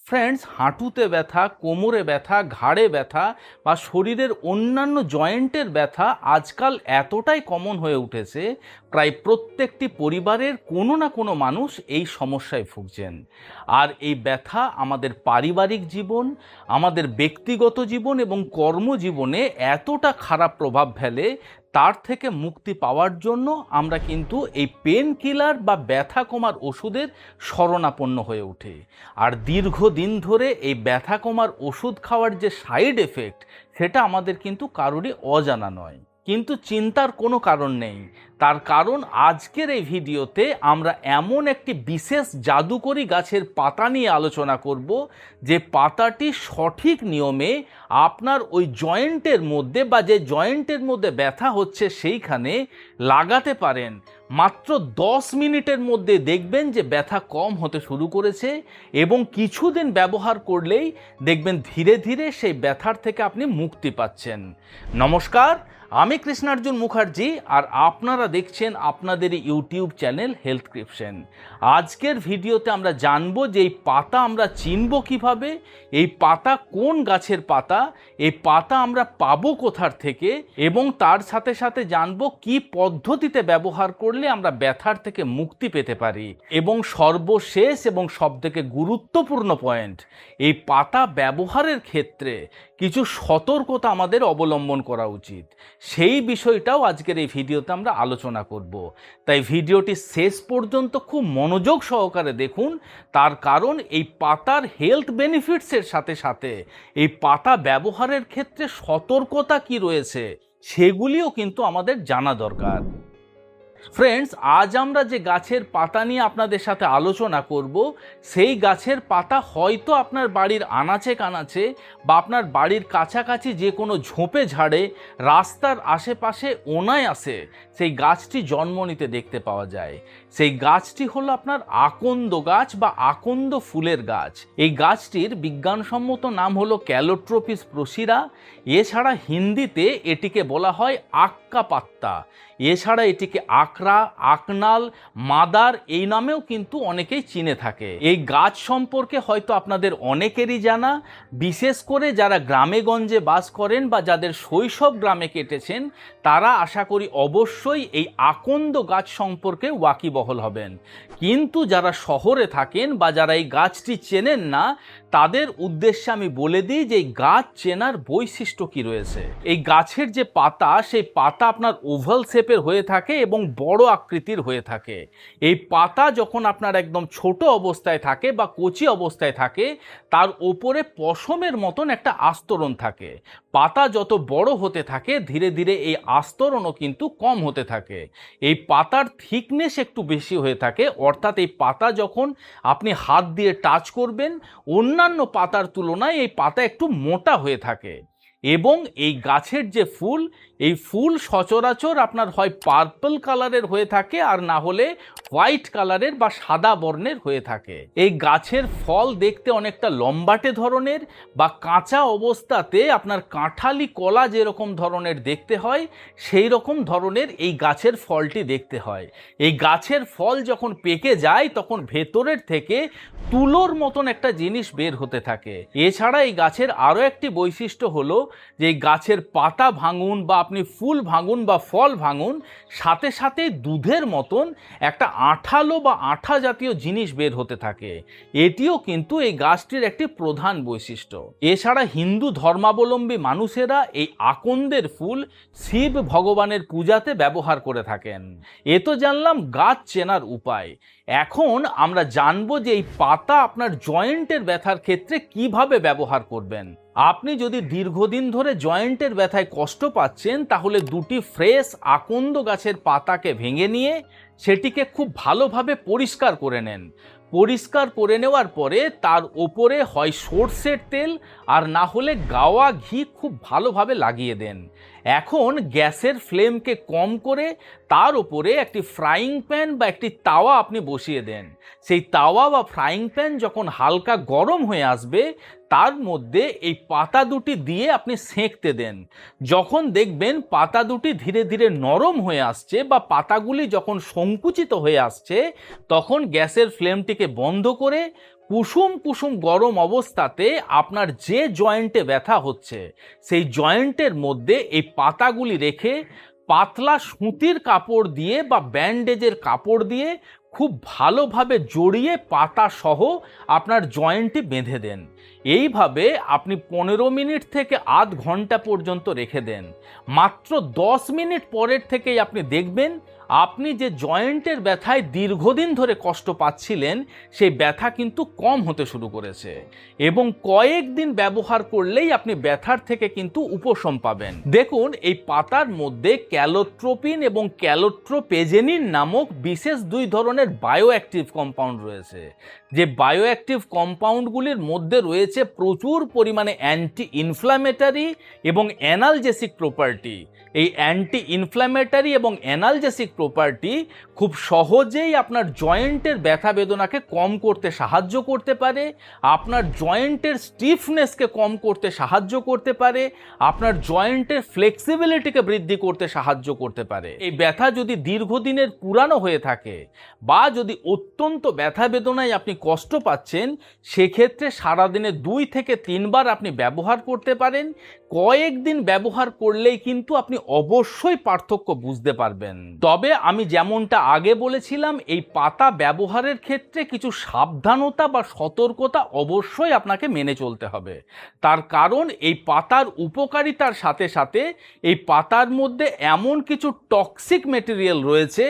Friends, হাঁটুতে ব্যথা, কোমরে ব্যথা, ঘাড়ে ব্যথা বা শরীরের অন্যান্য জয়েন্টের ব্যথা আজকাল এতটাই কমন হয়ে উঠেছে, প্রায় প্রত্যেকটি পরিবারের কোনো না কোনো মানুষ এই সমস্যায় ভুগছেন। আর এই ব্যথা আমাদের পারিবারিক জীবন, আমাদের ব্যক্তিগত জীবন এবং কর্মজীবনে এতটা খারাপ প্রভাব ফেলে, তার থেকে মুক্তি পাওয়ার জন্য আমরা কিন্তু এই পেন কিলার বা ব্যথা কমার ওষুধের শরণাপন্ন হয়ে উঠি। আর দীর্ঘদিন ধরে এই ব্যথা কমার ওষুধ খাওয়ার যে সাইড এফেক্ট, সেটা আমাদের কিন্তু কারোরই অজানা নয়। কিন্তু চিন্তার কোনো কারণ নেই, তার কারণ আজকের এই ভিডিওতে আমরা এমন একটি বিশেষ জাদুকরী গাছের পাতা নিয়ে আলোচনা করব, যে পাতাটি সঠিক নিয়মে আপনার ওই জয়েন্টের মধ্যে বা যে জয়েন্টের মধ্যে ব্যথা হচ্ছে সেইখানে লাগাতে পারেন। মাত্র 10 মিনিটের মধ্যে দেখবেন যে ব্যথা কম হতে শুরু করেছে, এবং কিছুদিন ব্যবহার করলেই দেখবেন ধীরে ধীরে সেই ব্যথার থেকে আপনি মুক্তি পাচ্ছেন। নমস্কার, আমি কৃষ্ণার্জুন মুখার্জি, আর আপনারা দেখছেন আপনাদের ইউটিউব চ্যানেল হেলথক্রিপশন। আজকের ভিডিওতে আমরা জানবো যে এই পাতা আমরা চিনব কিভাবে, এই পাতা কোন গাছের পাতা, এই পাতা আমরা পাবো কোথার থেকে, এবং তার সাথে সাথে জানবো কি পদ্ধতিতে ব্যবহার করলে আমরা ব্যথার থেকে মুক্তি পেতে পারি। এবং সর্বশেষ এবং সবথেকে গুরুত্বপূর্ণ পয়েন্ট, এই পাতা ব্যবহারের ক্ষেত্রে কিছু সতর্কতা আমাদের অবলম্বন করা উচিত, সেই বিষয়টাও আজকের এই ভিডিওতে আমরা আলোচনা করব। তাই ভিডিওটি শেষ পর্যন্ত খুব মনোযোগ সহকারে দেখুন, তার কারণ এই পাতার হেলথ বেনিফিটসের সাথে সাথে এই পাতা ব্যবহারের ক্ষেত্রে সতর্কতা কি রয়েছে সেগুলিও কিন্তু আমাদের জানা দরকার। ফ্রেন্ডস, আজ আমরা যে গাছের পাতা নিয়ে আপনাদের সাথে আলোচনা করব, সেই গাছের পাতা হয়তো আপনার বাড়ির আনাচে কানাচে বা আপনার বাড়ির কাছাকাছি যে কোনো ঝোপে ঝাড়ে, রাস্তার আশেপাশে ওনায় আসে সেই গাছটি জন্ম নিতে দেখতে পাওয়া যায়। সেই গাছটি হলো আপনার আকন্দ গাছ বা আকন্দ ফুলের গাছ। এই গাছটির বিজ্ঞানসম্মত নাম হলো ক্যালোট্রোপিস প্রসিরা। এছাড়া হিন্দিতে এটিকে বলা হয় আক্কা পাত্তা, এছাড়া এটিকে আকরা, আকনাল, মাদার এই নামেও কিন্তু অনেকেই চিনে থাকে। এই গাছ সম্পর্কে হয়তো আপনাদের অনেকেরই জানা, বিশেষ করে যারা গ্রামে গঞ্জে বাস করেন বা যাদের শৈশব গ্রামে কেটেছেন, তারা আশা করি অবশ্যই এই আকন্দ গাছ সম্পর্কে ওয়াকিবহল হবেন। কিন্তু যারা শহরে থাকেন বা যারা এই গাছটি চেনেন না, তাদের উদ্দেশ্যে আমি বলে দিই যে এই গাছ চেনার বৈশিষ্ট্য কি রয়েছে। এই গাছের যে পাতা, সেই পাতা আপনার ওভাল শেপের হয়ে থাকে এবং বড় আকৃতির হয়ে থাকে। এই পাতা যখন আপনার একদম ছোট অবস্থায় থাকে বা কচি অবস্থায় থাকে, তার ওপরে পশমের মতন একটা আস্তরণ থাকে। পাতা যত বড় হতে থাকে, ধীরে ধীরে এই আস্তরণও কিন্তু কম হতে থাকে। এই পাতার থিকনেস একটু বেশি হয়ে থাকে, অর্থাৎ এই পাতা যখন আপনি হাত দিয়ে টাচ করবেন, অন্যান্য পাতার তুলনায় এই পাতা একটু মোটা হয়ে থাকে। এবং এই গাছের যে ফুল, এই ফুল সচরাচর আপনার হয় পার্পল কালারের হয়ে থাকে, আর না হলে হোয়াইট কালারের বা সাদা বর্ণের হয়ে থাকে। এই গাছের ফল দেখতে অনেকটা লম্বাটে ধরনের, বা কাঁচা অবস্থাতে আপনার কাঁঠালি কলা যেরকম ধরনের দেখতে হয়, সেই রকম ধরনের এই গাছের ফলটি দেখতে হয়। এই গাছের ফল যখন পেকে যায়, তখন ভেতরের থেকে তুলোর মতন একটা জিনিস বের হতে থাকে। এছাড়া এই গাছের আরও একটি বৈশিষ্ট্য হলো যে এই গাছের পাতা ভাঙুন বা আপনি ফুল ভাঙুন বা ফল ভাঙুন, সাথে সাথে দুধের মতন একটা আঠালো বা আঠা জাতীয় জিনিস বের হতে থাকে। এটিও কিন্তু এই গাছটির একটি প্রধান বৈশিষ্ট্য। এছাড়া হিন্দু ধর্মাবলম্বী মানুষেরা এই আকন্দের ফুল শিব ভগবানের পূজাতে ব্যবহার করে থাকেন। এ তো জানলাম গাছ চেনার উপায়। এখন আমরা জানবো যে এই পাতা আপনার জয়েন্টের ব্যথার ক্ষেত্রে কিভাবে ব্যবহার করবেন। আপনি যদি দীর্ঘদিন ধরে জয়েন্টের ব্যথায় কষ্ট পাচ্ছেন, তাহলে দুটি ফ্রেশ আকন্দ গাছের পাতাকে ভেঙে নিয়ে সেটিকে খুব ভালোভাবে পরিষ্কার করে নেন। পরিষ্কার করে নেওয়ার পরে তার ওপরে হয় সর্ষের তেল আর না হলে গাওয়া ঘি খুব ভালোভাবে লাগিয়ে দেন। এখন গ্যাসের ফ্লেমকে কম করে তার উপরে একটি ফ্রাইং প্যান বা একটি তাওয়া আপনি বসিয়ে দেন। সেই তাওয়া বা ফ্রাইং প্যান যখন হালকা গরম হয়ে আসবে, তার মধ্যে এই পাতা দুটি দিয়ে আপনি সেঁকতে দেন। যখন দেখবেন পাতা দুটি ধীরে ধীরে নরম হয়ে আসছে বা পাতাগুলি যখন সংকুচিত হয়ে আসছে, তখন গ্যাসের ফ্লেমটিকে বন্ধ করে কুসুম কুসুম গরম অবস্থাতে আপনার যে জয়েন্টে ব্যথা হচ্ছে সেই জয়েন্টের মধ্যে এই পাতাগুলি রেখে পাতলা সুতির কাপড় দিয়ে বা ব্যান্ডেজের কাপড় দিয়ে খুব ভালোভাবে জড়িয়ে পাতা সহ আপনার জয়েন্টটি বেঁধে দেন। এইভাবে আপনি 15 মিনিট থেকে আধ ঘন্টা পর্যন্ত রেখে দেন। মাত্র 10 মিনিট পরের থেকেই আপনি দেখবেন আপনি যে জয়েন্টের ব্যথায় দীর্ঘদিন ধরে কষ্ট পাচ্ছিলেন সেই ব্যথা কিন্তু কম হতে শুরু করেছে, এবং কয়েকদিন ব্যবহার করলেই আপনি ব্যথার থেকে কিন্তু উপশম পাবেন। দেখুন, এই পাতার মধ্যে ক্যালোট্রোপিন এবং ক্যালোট্রোপেজেনিন নামক বিশেষ দুই ধরনের বায়োঅ্যাক্টিভ কম্পাউন্ড রয়েছে। যে বায়োঅ্যাক্টিভ কম্পাউন্ডগুলির মধ্যে রয়েছে প্রচুর পরিমাণে অ্যান্টি ইনফ্ল্যামেটারি এবং অ্যানালজেসিক প্রপার্টি। এই অ্যান্টি ইনফ্ল্যামেটারি এবং অ্যানালজেসিক প্রপার্টি খুব সহজেই আপনার জয়েন্টের ব্যথা বেদনাকে কম করতে সাহায্য করতে পারে, আপনার জয়েন্টের স্টিফনেসকে কম করতে সাহায্য করতে পারে, আপনার জয়েন্টের ফ্লেক্সিবিলিটিকে বৃদ্ধি করতে সাহায্য করতে পারে। এই ব্যথা যদি দীর্ঘদিনের পুরানো হয়ে থাকে বা যদি অত্যন্ত ব্যথা বেদনায় আপনি কষ্ট পাচ্ছেন, সেক্ষেত্রে সারাদিনে 2 থেকে 3 বার আপনি ব্যবহার করতে পারেন। কয়েকদিন ব্যবহার করলেই কিন্তু আপনি অবশ্যই পার্থক্য বুঝতে পারবেন। তবে আমি যেমনটা আগে বলেছিলাম, এই পাতা ব্যবহারের ক্ষেত্রে কিছু সাবধানতা বা সতর্কতা অবশ্যই আপনাকে মেনে চলতে হবে। তার কারণ এই পাতার উপকারিতার সাথে সাথে এই পাতার মধ্যে এমন কিছু টক্সিক মেটেরিয়াল রয়েছে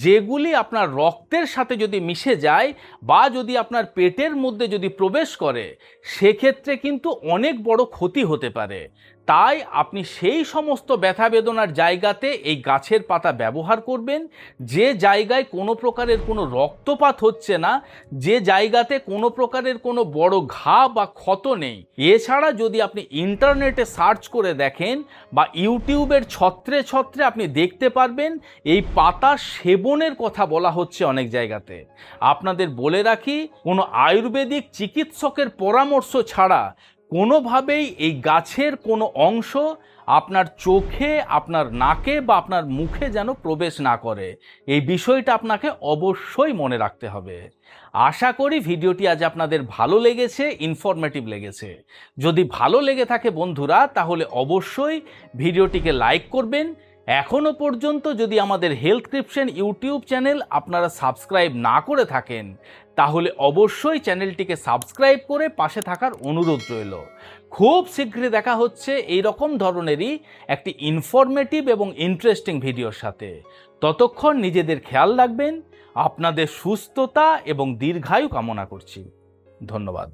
যেগুলি আপনার রক্তের সাথে যদি মিশে যায় বা যদি আপনার পেটের মধ্যে যদি প্রবেশ করে, সেক্ষেত্রে কিন্তু অনেক বড় ক্ষতি হতে পারে। তাই আপনি সেই সমস্ত ব্যথা বেদনার জায়গাতে এই গাছের পাতা ব্যবহার করবেন যে জায়গায় কোনো প্রকারের কোনো রক্তপাত হচ্ছে না, যে জায়গাতে কোনো প্রকারের কোনো বড় ঘা বা ক্ষত নেই। এছাড়া যদি আপনি ইন্টারনেটে সার্চ করে দেখেন বা ইউটিউবের ছত্রে ছত্রে আপনি দেখতে পারবেন এই পাতা সেবনের কথা বলা হচ্ছে অনেক জায়গাতে। আপনাদের বলে রাখি, কোনো আয়ুর্বেদিক চিকিৎসকের পরামর্শ ছাড়া কোনোভাবেই এই গাছের কোনো অংশ আপনার চোখে, আপনার নাকে বা আপনার মুখে যেন প্রবেশ না করে। এই বিষয়টা আপনাকে অবশ্যই মনে রাখতে হবে। আশা করি ভিডিওটি আজ আপনাদের ভালো লেগেছে, ইনফরমেটিভ লেগেছে। যদি ভালো লেগে থাকে বন্ধুরা, তাহলে অবশ্যই ভিডিওটিকে লাইক করবেন। এখনও পর্যন্ত যদি আমাদের হেলথক্রিপশন ইউটিউব চ্যানেল আপনারা সাবস্ক্রাইব না করে থাকেন, তাহলে অবশ্যই চ্যানেলটিকে সাবস্ক্রাইব করে পাশে থাকার অনুরোধ রইল। খুব শীঘ্রই দেখা হচ্ছে এই রকম ধরনেরই একটি ইনফরমেটিভ এবং ইন্টারেস্টিং ভিডিওর সাথে। ততক্ষণ নিজেদের খেয়াল রাখবেন। আপনাদের সুস্থতা এবং দীর্ঘায়ু কামনা করছি। ধন্যবাদ।